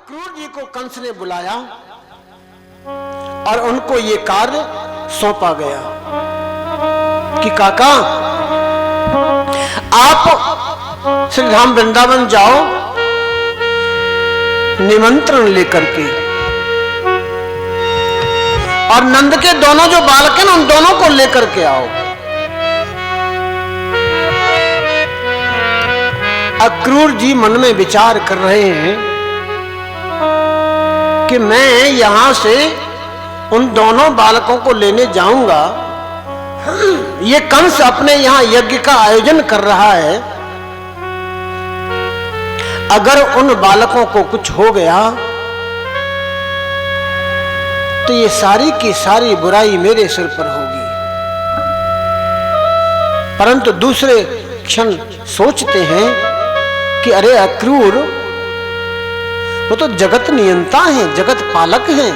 अक्रूर जी को कंस ने बुलाया और उनको ये कार्य सौंपा गया कि काका आप श्री धाम वृंदावन जाओ निमंत्रण लेकर के, और नंद के दोनों जो बालक हैं उन दोनों को लेकर के आओ। अक्रूर जी मन में विचार कर रहे हैं कि मैं यहां से उन दोनों बालकों को लेने जाऊंगा, ये कंस अपने यहां यज्ञ का आयोजन कर रहा है, अगर उन बालकों को कुछ हो गया तो ये सारी की सारी बुराई मेरे सिर पर होगी। परंतु दूसरे क्षण सोचते हैं कि अरे अक्रूर वो तो जगत नियंता है, जगत पालक हैं,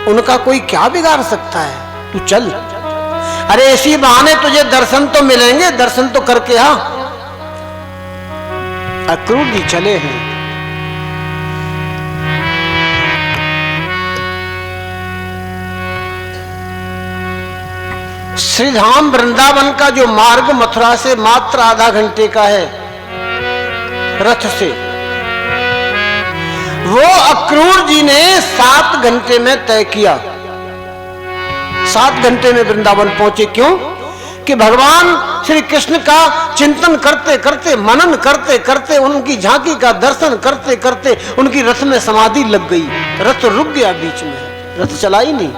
उनका कोई क्या बिगाड़ सकता है, तू चल। अरे इसी बहाने तुझे दर्शन तो मिलेंगे, दर्शन तो करके आ। अक्रूर जी चले हैं। श्रीधाम वृंदावन का जो मार्ग मथुरा से मात्र आधा घंटे का है रथ से, वो अक्रूर जी ने 7 घंटे में तय किया। 7 घंटे में वृंदावन पहुंचे। क्यों? कि भगवान श्री कृष्ण का चिंतन करते करते, मनन करते करते, उनकी झांकी का दर्शन करते करते उनकी रथ में समाधि लग गई। रथ रुक गया बीच में, रथ चला ही नहीं।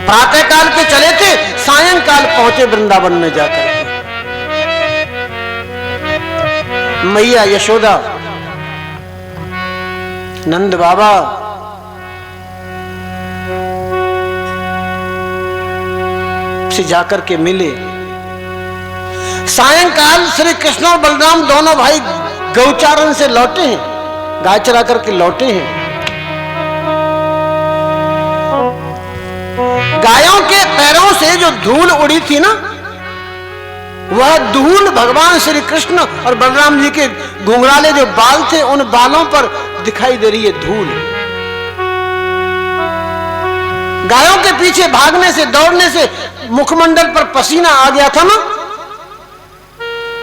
प्रातः काल के चले थे, सायंकाल पहुंचे वृंदावन में जाकर। मैया यशोदा, नंद बाबा, से जाकर के मिले। सायंकाल श्री कृष्ण और बलराम दोनों भाई गौचारण से लौटे हैं, गाय चरा करके लौटे हैं। गायों के पैरों से जो धूल उड़ी थी ना, वह धूल भगवान श्री कृष्ण और बलराम जी के घुंघराले जो बाल थे, उन बालों पर दिखाई दे रही है धूल। गायों के पीछे भागने से, दौड़ने से मुखमंडल पर पसीना आ गया था ना,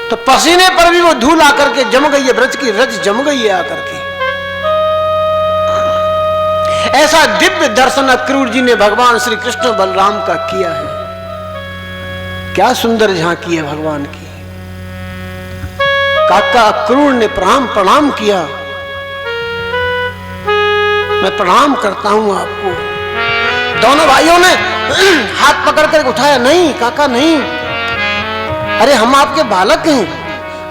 तो पसीने पर भी वो धूल आकर के जम गई है, ब्रज की रज जम गई है आकर के। ऐसा दिव्य दर्शन अक्रूर जी ने भगवान श्री कृष्ण बलराम का किया है। क्या सुंदर झांकी है भगवान की। काका अक्रूर ने प्रणाम किया। मैं प्रणाम करता हूं आपको। दोनों भाइयों ने हाथ पकड़ कर उठाया। नहीं काका नहीं, अरे हम आपके बालक हैं,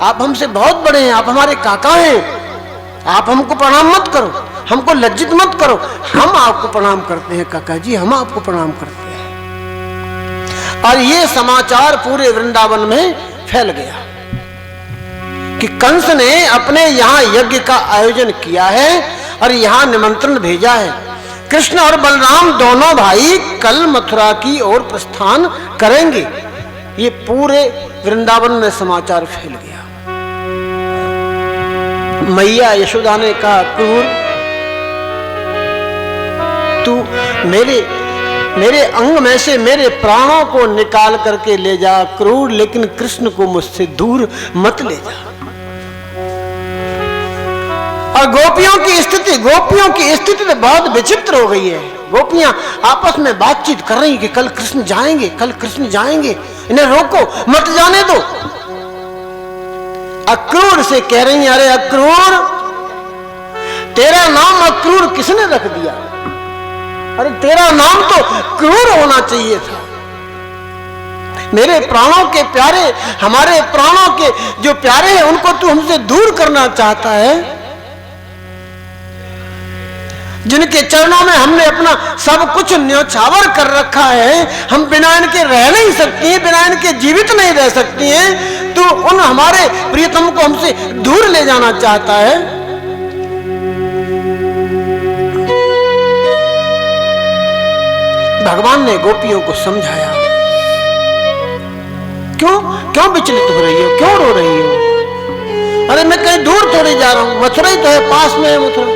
आप हमसे बहुत बड़े हैं, आप हमारे काका हैं, आप हमको प्रणाम मत करो, हमको लज्जित मत करो, हम आपको प्रणाम करते हैं काका जी, हम आपको प्रणाम करते हैं। और ये समाचार पूरे वृंदावन में फैल गया कि कंस ने अपने यहां यज्ञ का आयोजन किया है और यहां निमंत्रण भेजा है। कृष्ण और बलराम दोनों भाई कल मथुरा की ओर प्रस्थान करेंगे। ये पूरे वृंदावन में समाचार फैल गया। मैया यशोदा ने कहा, अक्रूर तू मेरे अंग में से मेरे प्राणों को निकाल करके ले जा अक्रूर, लेकिन कृष्ण को मुझसे दूर मत ले जा। और गोपियों की स्थिति तो बहुत विचित्र हो गई है। गोपियां आपस में बातचीत कर रही कि कल कृष्ण जाएंगे, कल कृष्ण जाएंगे, इन्हें रोको, मत जाने दो। अक्रूर से कह रही, अरे अक्रूर, तेरा नाम अक्रूर किसने रख दिया? अरे तेरा नाम तो क्रूर होना चाहिए था। मेरे प्राणों के प्यारे, हमारे प्राणों के जो प्यारे हैं, उनको तू हमसे दूर करना चाहता है। जिनके चरणों में हमने अपना सब कुछ न्योछावर कर रखा है, हम बिना इनके रह नहीं सकती हैं, बिना इनके जीवित नहीं रह सकती हैं, तो उन हमारे प्रियतम को हमसे दूर ले जाना चाहता है। भगवान ने गोपियों को समझाया। क्यों विचलित हो रही हो, क्यों रो रही हो? अरे मैं कहीं दूर थोड़ी जा रहा हूं, मथुरा ही तो है, पास में है मथुरा,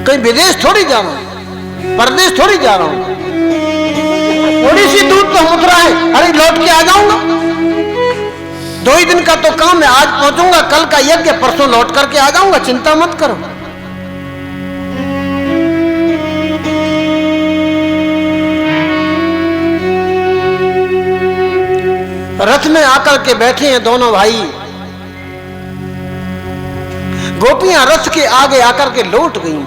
कहीं विदेश थोड़ी जा रहा हूं, परदेश थोड़ी जा रहा हूं, थोड़ी सी दूर तो मथुरा है। अरे लौट के आ जाऊंगा, 2 ही दिन का तो काम है, आज पहुंचूंगा, कल का यज्ञ, परसों लौट करके आ जाऊंगा, चिंता मत करो। रथ में आकर के बैठे हैं दोनों भाई, गोपियां रथ के आगे आकर के लौट गई।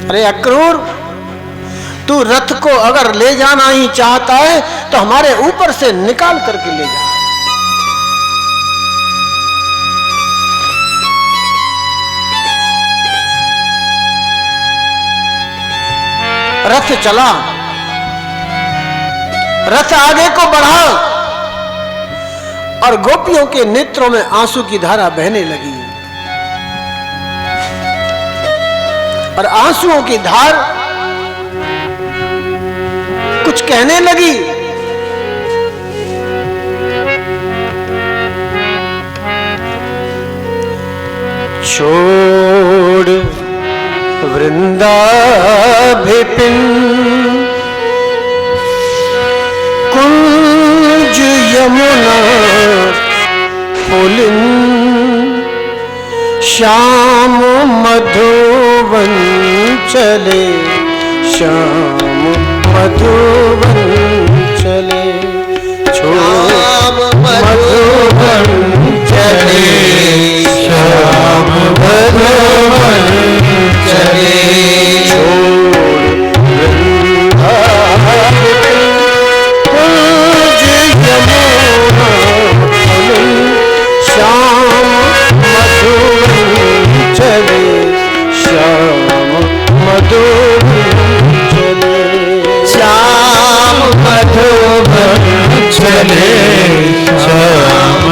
अरे अक्रूर, तू रथ को अगर ले जाना ही चाहता है तो हमारे ऊपर से निकाल करके ले जा। रथ चला, रथ आगे को बढ़ा और गोपियों के नेत्रों में आंसू की धारा बहने लगी और आंसुओं की धार कुछ कहने लगी। छोड़ वृंदाभिपिन कुंज यमुना पुलिन श्याम मधुवन चले, श्याम मधुवन चले, श्याम मधुवन चले, श्याम मधुवन चले। चले श्याम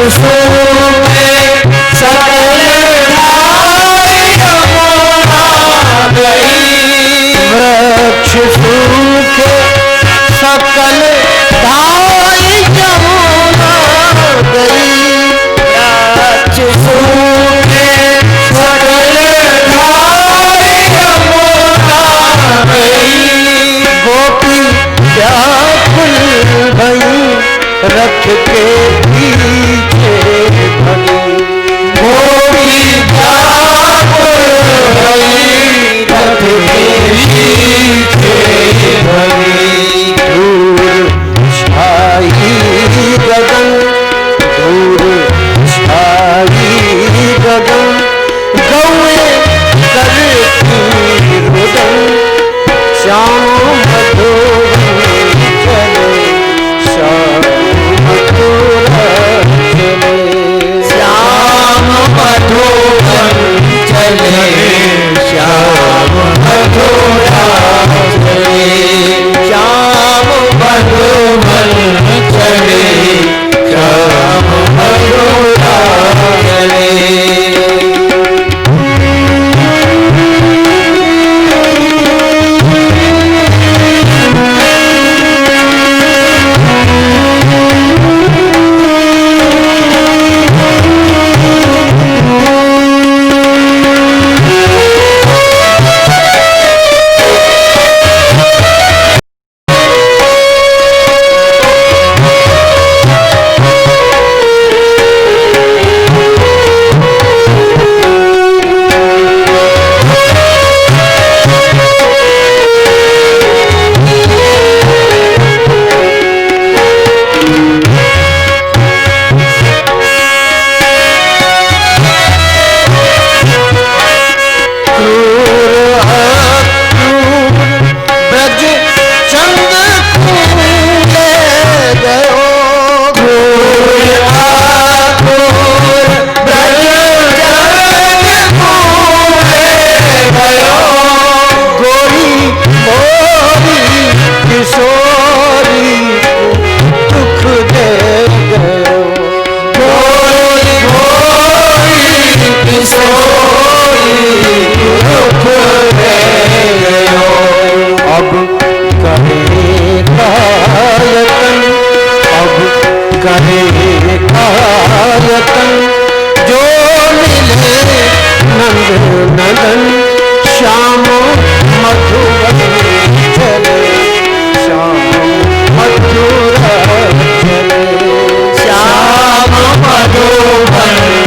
सूखे सकल ढाई यमुना गई। वृक्ष सूखे सकल ढाई यमुना गई। वृक्ष सूखे सकल ढाई यमुना गई। गोपी व्याकुल भई रथ के पीछे भगी। गोपी व्याकुल भई रथ के पीछे भगी। दूर छाई गगन दूर छाई गगन गौए करती रुदन। श्याम मधुर चले श्याम मथुरा चले। श्याम मधुबन चले श्याम मथुरा चले। श्याम मधुबन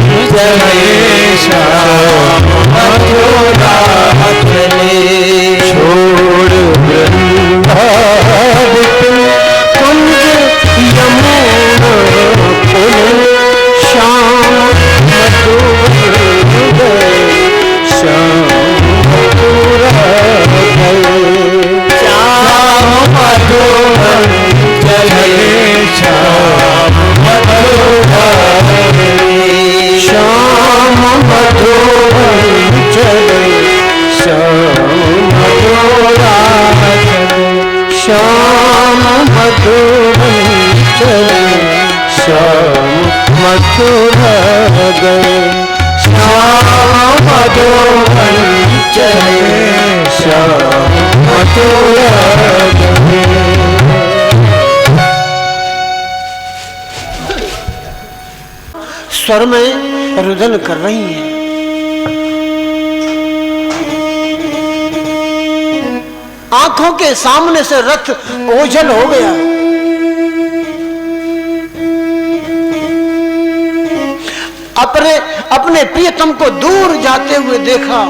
चले श्याम मथुरा चले। मथुरा गए श्याम मधुबन चले श्याम मथुरा गए। स्वर में रुदन कर रही है। आंखों के सामने से रथ ओझल हो गया। अपने प्रियतम को दूर जाते हुए देखा।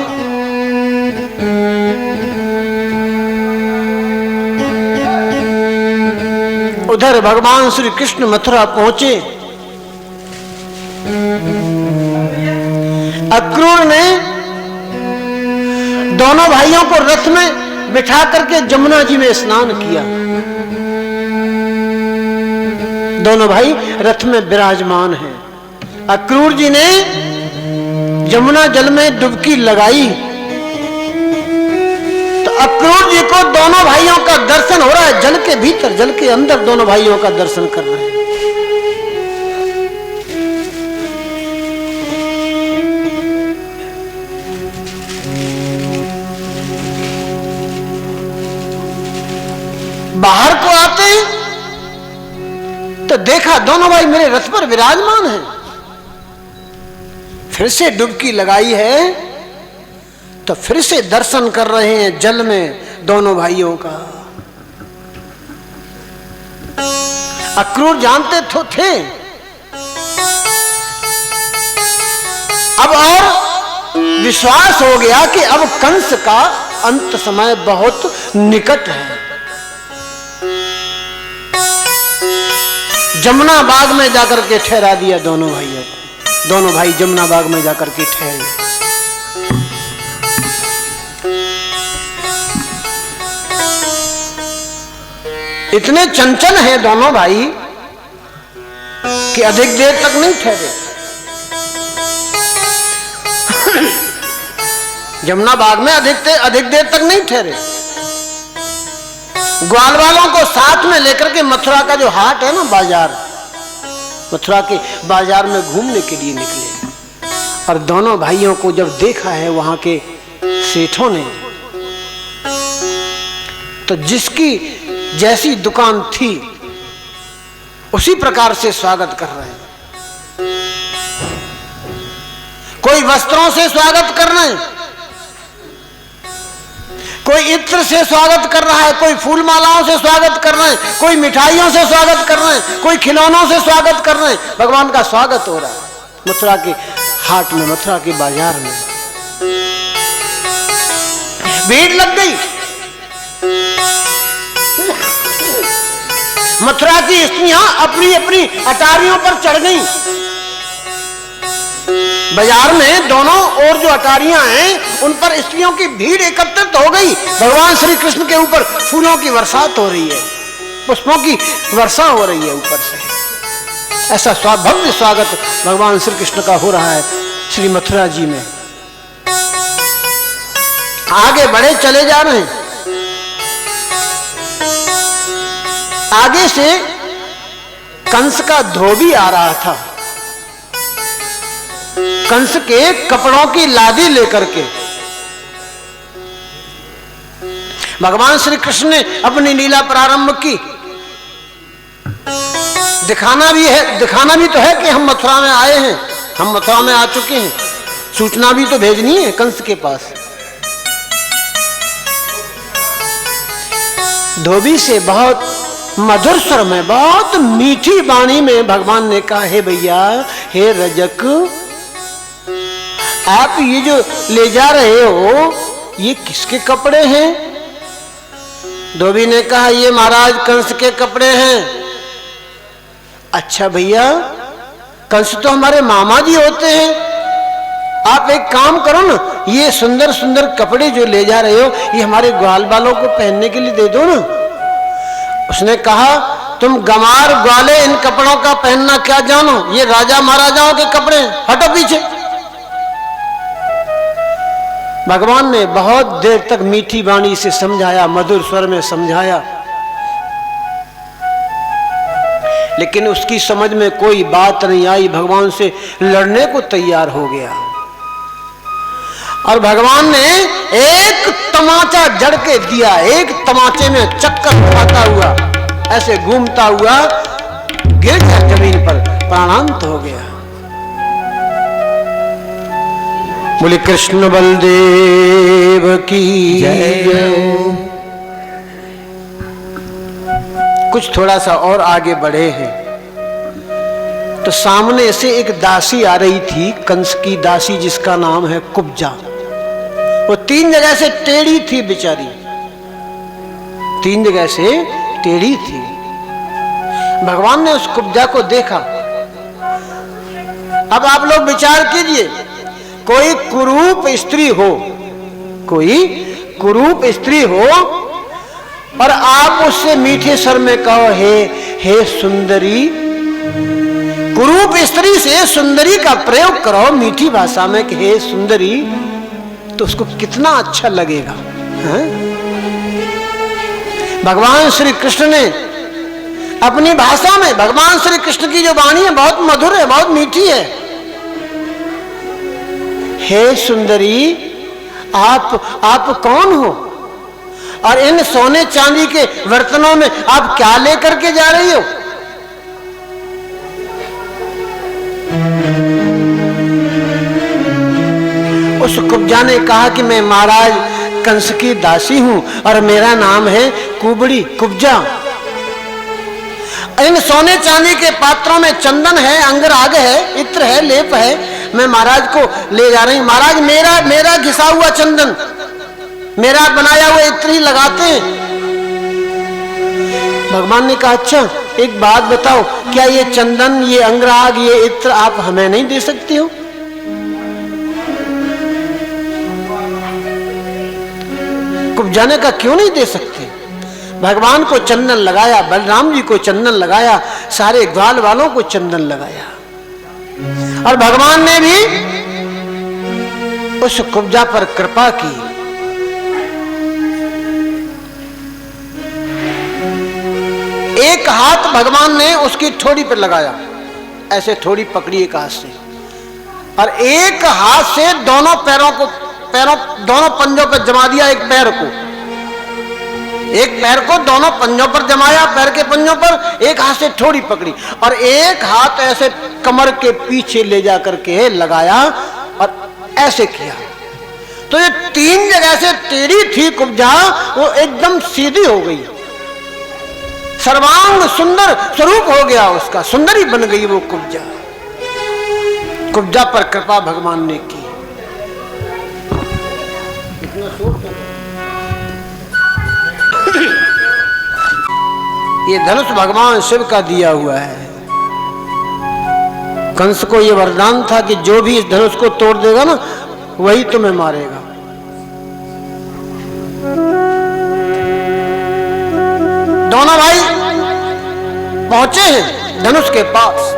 उधर भगवान श्री कृष्ण मथुरा पहुंचे। अक्रूर ने दोनों भाइयों को रथ में बिठा करके जमुना जी में स्नान किया। दोनों भाई रथ में विराजमान हैं। अक्रूर जी ने यमुना जल में डुबकी लगाई तो अक्रूर जी को दोनों भाइयों का दर्शन हो रहा है। जल के भीतर, जल के अंदर दोनों भाइयों का दर्शन कर रहे हैं। बाहर को आते हैं तो देखा दोनों भाई मेरे रथ पर विराजमान हैं। फिर से डुबकी लगाई है तो फिर से दर्शन कर रहे हैं जल में दोनों भाइयों का। अक्रूर जानते तो थे अब और विश्वास हो गया कि अब कंस का अंत समय बहुत निकट है। जमुना बाग में जाकर के ठहरा दिया दोनों भाइयों को। दोनों भाई जमुना बाग में जाकर के ठहरे। इतने चंचल हैं दोनों भाई कि अधिक देर तक नहीं ठहरे। जमुना बाग में अधिक देर तक नहीं ठहरे। ग्वाल वालों को साथ में लेकर के मथुरा का जो हाट है ना बाजार, मथुरा के बाजार में घूमने के लिए निकले। और दोनों भाइयों को जब देखा है वहां के सेठों ने, तो जिसकी जैसी दुकान थी उसी प्रकार से स्वागत कर रहे हैं। कोई वस्त्रों से स्वागत कर रहे हैं, कोई इत्र से स्वागत कर रहा है, कोई फूल मालाओं से स्वागत कर रहे हैं, कोई मिठाइयों से स्वागत कर रहे हैं, कोई खिलौनों से स्वागत कर रहे हैं। भगवान का स्वागत हो रहा है मथुरा के हाट में, मथुरा के बाजार में। भीड़ लग गई। मथुरा की स्त्रियां अपनी अपनी अटारियों पर चढ़ गईं। बाजार में दोनों ओर जो अटारियां हैं उन पर स्त्रियों की भीड़ एकत्रित हो गई। भगवान श्री कृष्ण के ऊपर फूलों की बरसात हो रही है, पुष्पों की वर्षा हो रही है ऊपर से। ऐसा भव्य स्वागत भगवान श्री कृष्ण का हो रहा है श्री मथुरा जी में। आगे बढ़े चले जा रहे हैं। आगे से कंस का धोबी आ रहा था, कंस के कपड़ों की लादी लेकर के। भगवान श्री कृष्ण ने अपनी लीला प्रारंभ की। दिखाना भी तो है कि हम मथुरा में आए हैं, हम मथुरा में आ चुके हैं। सूचना भी तो भेजनी है कंस के पास। धोबी से बहुत मधुर स्वर में, बहुत मीठी वाणी में भगवान ने कहा, हे भैया, हे रजक, आप ये जो ले जा रहे हो ये किसके कपड़े हैं? धोबी ने कहा, ये महाराज कंस के कपड़े हैं। अच्छा भैया, कंस तो हमारे मामा जी होते हैं। आप एक काम करो ना, ये सुंदर सुंदर कपड़े जो ले जा रहे हो ये हमारे ग्वाल बालों को पहनने के लिए दे दो ना। उसने कहा, तुम गमार ग्वाले इन कपड़ों का पहनना क्या जानो, ये राजा महाराजाओं के कपड़े हैं, हटो पीछे। भगवान ने बहुत देर तक मीठी वाणी से समझाया, मधुर स्वर में समझाया, लेकिन उसकी समझ में कोई बात नहीं आई। भगवान से लड़ने को तैयार हो गया और भगवान ने एक तमाचा जड़ के दिया। एक तमाचे में चक्कर खाता हुआ, ऐसे घूमता हुआ गिर गया जमीन पर, प्राणांत हो गया। बोले कृष्ण बलदेव की जय। कुछ थोड़ा सा और आगे बढ़े हैं तो सामने से एक दासी आ रही थी, कंस की दासी, जिसका नाम है कुब्जा। वो 3 जगह से टेढ़ी थी बेचारी, 3 जगह से टेढ़ी थी। भगवान ने उस कुब्जा को देखा। अब आप लोग विचार कीजिए, कोई कुरूप स्त्री हो, कोई कुरूप स्त्री हो और आप उससे मीठे स्वर में कहो, हे सुंदरी। कुरूप स्त्री से सुंदरी का प्रयोग करो मीठी भाषा में कि हे सुंदरी, तो उसको कितना अच्छा लगेगा। है? भगवान श्री कृष्ण ने अपनी भाषा में, भगवान श्री कृष्ण की जो वाणी है बहुत मधुर है, बहुत मीठी है। हे सुंदरी, आप कौन हो? और इन सोने चांदी के बर्तनों में आप क्या लेकर के जा रही हो? उस कुब्जा ने कहा कि मैं महाराज कंस की दासी हूं और मेरा नाम है कुबड़ी कुब्जा। इन सोने चांदी के पात्रों में चंदन है, अंगराग है, इत्र है, लेप है, मैं महाराज को ले जा रही हूं। महाराज मेरा घिसा हुआ चंदन, मेरा बनाया हुआ इत्र ही लगाते हैं। भगवान ने कहा अच्छा एक बात बताओ, क्या ये चंदन, ये अंगराग, ये इत्र आप हमें नहीं दे सकती हो? कुब्जा ने कहा क्यों नहीं दे सकते? भगवान को चंदन लगाया, बलराम जी को चंदन लगाया, सारे ग्वाल वालों को चंदन लगाया, और भगवान ने भी उस कुब्जा पर कृपा की। एक हाथ भगवान ने उसकी ठोड़ी पर लगाया, ऐसे ठोड़ी पकड़ी एक हाथ से, और एक हाथ से दोनों दोनों पंजों पर जमा दिया। एक पैर को दोनों पंजों पर जमाया, पैर के पंजों पर, एक हाथ से ठोड़ी पकड़ी और एक हाथ ऐसे कमर के पीछे ले जा करके लगाया और ऐसे किया। तो ये तीन जगह से टेढ़ी थी कुब्जा, वो एकदम सीधी हो गई, सर्वांग सुंदर स्वरूप हो गया उसका, सुंदरी बन गई वो कुब्जा। कुब्जा पर कृपा भगवान ने की। ये धनुष भगवान शिव का दिया हुआ है। कंस को ये वरदान था कि जो भी इस धनुष को तोड़ देगा ना वही तुम्हें मारेगा। दोनों भाई पहुंचे हैं धनुष के पास।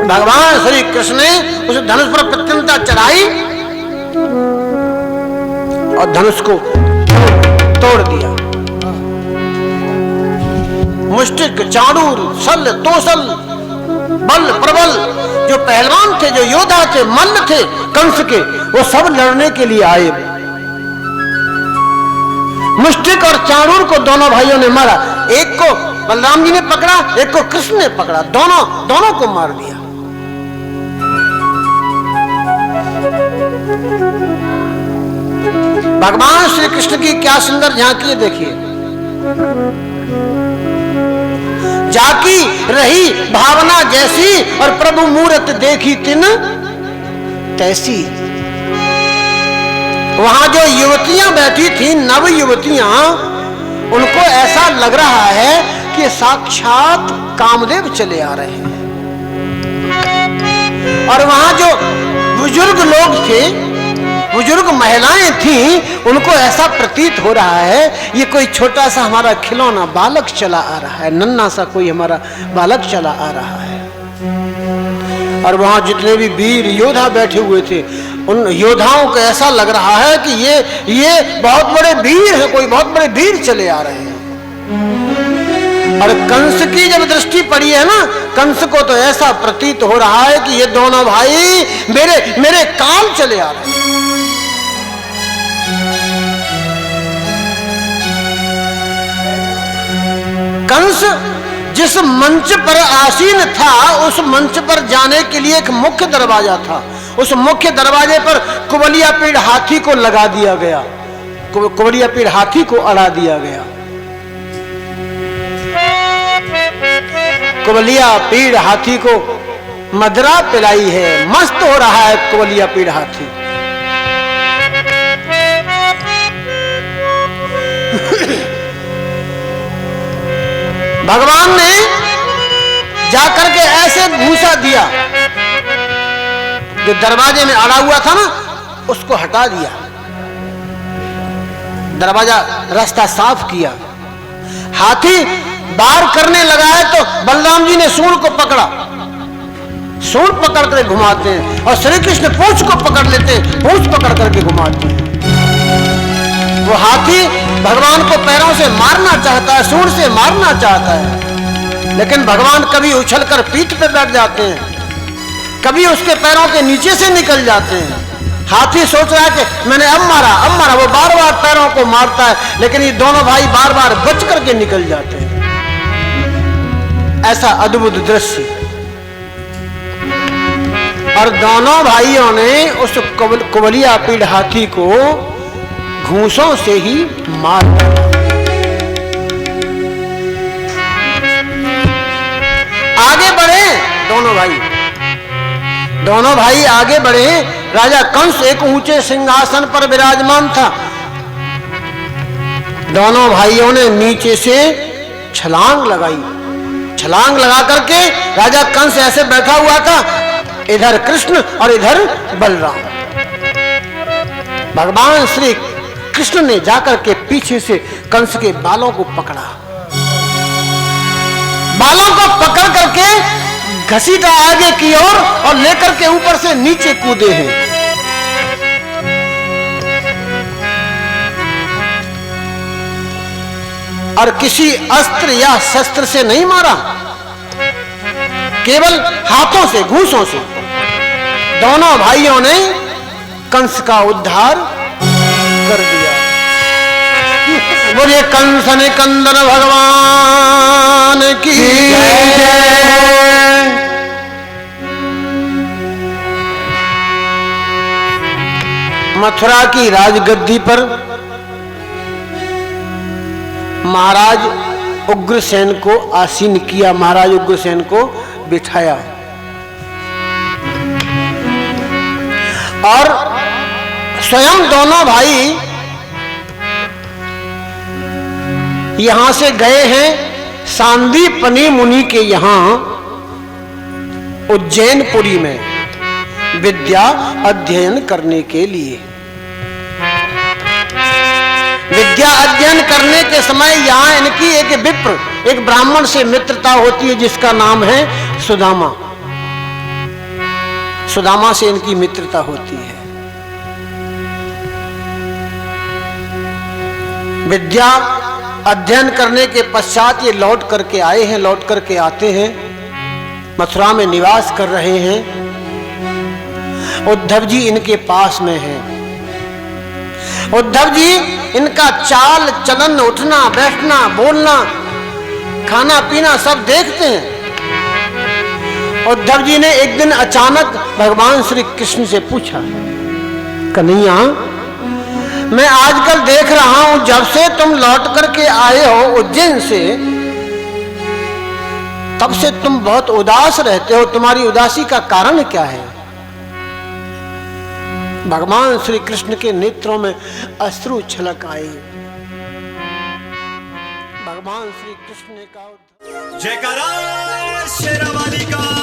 भगवान श्री कृष्ण ने उस धनुष पर प्रत्यंता चढ़ाई और धनुष को तोड़ दिया। मुष्टिक, चाणूर, सल, तोसल, बल, प्रबल, जो पहलवान थे, जो योद्धा थे, मल्ल थे कंस के, वो सब लड़ने के लिए आए। मुष्टिक और चाणूर को दोनों भाइयों ने मारा। एक को बलराम जी ने पकड़ा, एक को कृष्ण ने पकड़ा, दोनों को मार दिया। भगवान श्री कृष्ण की क्या सुंदर झांकी है, देखिए। जाकी रही भावना जैसी और प्रभु मूरत देखी तिन तैसी। वहां जो युवतियां बैठी थी, नव युवतियां, उनको ऐसा लग रहा है कि साक्षात कामदेव चले आ रहे हैं। और वहां जो बुजुर्ग लोग थे, बुजुर्ग महिलाएं थीं, उनको ऐसा प्रतीत हो रहा है ये कोई छोटा सा हमारा खिलौना बालक चला आ रहा है, नन्हा सा कोई हमारा बालक चला आ रहा है। और वहां जितने भी वीर योद्धा बैठे हुए थे, उन योद्धाओं को ऐसा लग रहा है कि ये बहुत बड़े वीर हैं, कोई बहुत बड़े वीर चले आ रहे हैं। और कंस की जब दृष्टि पड़ी है ना, कंस को तो ऐसा प्रतीत हो रहा है कि ये दोनों भाई मेरे काम चले आ रहे हैं। कंस जिस मंच पर आसीन था, उस मंच पर जाने के लिए एक मुख्य दरवाजा था। उस मुख्य दरवाजे पर कुबलिया पीड़ हाथी को लगा दिया गया, कुबलिया पीड़ हाथी को अड़ा दिया गया। कुबलिया पीड़ हाथी को मदरा पिलाई है, मस्त हो रहा है कुबलिया पीड़ हाथी। भगवान ने जाकर के ऐसे घूसा दिया, जो दरवाजे में अड़ा हुआ था ना उसको हटा दिया, दरवाजा रास्ता साफ किया। हाथी बार करने लगा है तो बलराम जी ने सूंड को पकड़ा, सूंड पकड़ कर घुमाते हैं, और श्री कृष्ण पूंछ को पकड़ लेते हैं, पूंछ पकड़ करके घुमाते हैं। वो हाथी भगवान को पैरों से मारना चाहता है, सूंड से मारना चाहता है, लेकिन भगवान कभी उछलकर पीठ पे बैठ जाते हैं, कभी उसके पैरों के नीचे से निकल जाते हैं। हाथी सोच रहा है कि मैंने अब मारा, वो बार बार पैरों को मारता है, लेकिन ये दोनों भाई बार बार बच करके निकल जाते हैं। ऐसा अद्भुत दृश्य। और दोनों भाइयों ने उस कुबलिया पीड़ हाथी को घूंसों से ही मार दिया। आगे बढ़े दोनों भाई आगे बढ़े। राजा कंस एक ऊंचे सिंहासन पर विराजमान था। दोनों भाइयों ने नीचे से छलांग लगाई। छलांग लगा करके राजा कंस ऐसे बैठा हुआ था, इधर कृष्ण और इधर बलराम। भगवान श्री कृष्ण ने जाकर के पीछे से कंस के बालों को पकड़ा, बालों को पकड़ करके घसीटा आगे की ओर और लेकर के ऊपर से नीचे कूदे हैं। और किसी अस्त्र या शस्त्र से नहीं मारा, केवल हाथों से, घूंसों से दोनों भाइयों ने कंस का उद्धार कर दिया। बोलिए कंस ने कंदन भगवान की जय। मथुरा की राजगद्दी पर महाराज उग्रसेन को आसीन किया, महाराज उग्रसेन को बिठाया और स्वयं दोनों भाई यहां से गए हैं सांदीपनि मुनि के यहां उज्जैनपुरी में विद्या अध्ययन करने के लिए। विद्या अध्ययन करने के समय यहां इनकी एक विप्र, एक ब्राह्मण से मित्रता होती है जिसका नाम है सुदामा। सुदामा से इनकी मित्रता होती है। विद्या अध्ययन करने के पश्चात ये लौट करके आए हैं, लौट करके आते हैं, मथुरा में निवास कर रहे हैं। उद्धव जी इनके पास में हैं। उद्धव जी इनका चाल चलन, उठना बैठना, बोलना, खाना पीना सब देखते हैं। उद्धव जी ने एक दिन अचानक भगवान श्री कृष्ण से पूछा, कन्हैया मैं आजकल देख रहा हूं जब से तुम लौट करके आए हो उज्जैन से, तब से तुम बहुत उदास रहते हो, तुम्हारी उदासी का कारण क्या है? भगवान श्री कृष्ण के नेत्रों में अश्रु छलक आए। भगवान श्री कृष्ण ने कहा, जयकारा शेरावाली का।